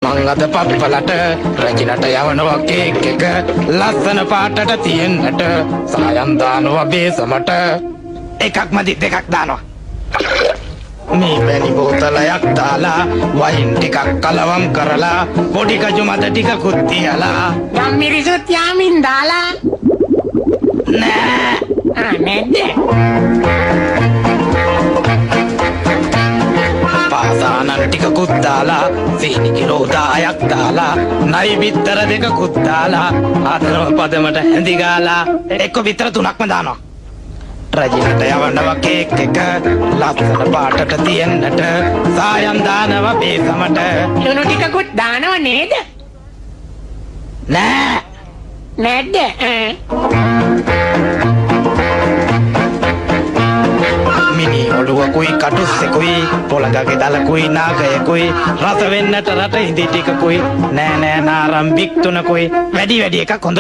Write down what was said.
මං අද පප්පලට රැකිනට යවනවා කේක් එක ලස්සන පාටට තියෙන්නට සායම් දානවා බේසමට එකක් මදි දෙකක් දානවා මේ වැනි බෝතලයක් දාලා වයින් ටිකක් කලවම් කරලා පොඩි කජු මත ටිකකුත් තියලා ගම් මිරිසුත් යාමින් දාලා නෑ නැද්ද? පාසානන් ටිකකුත් දාලා සීනි කිලෝ 10ක් දාලා නයි බිත්තර දෙකකුත් දාලා ආදරව පදමට හැඳි ගාලා එක්ක බිත්තර 3ක්ම දානවා රජිනට යවනවා කේක් එක ලස්සන පාටට තියෙන්නට සායම් දානවා බේසමට ලුණු ටිකකුත් දානව නේද? නෑ නැද්ද? මිනි ඔළුවකුයි කටුස්සෙකුයි පොළඟගේ දලකුයි නාගයකුයි රස වෙන්නට රට ඉදි ටිකකුයි නෑ නෑ නාරම් බික් තුනකුයි වැඩි එකක් හොඳට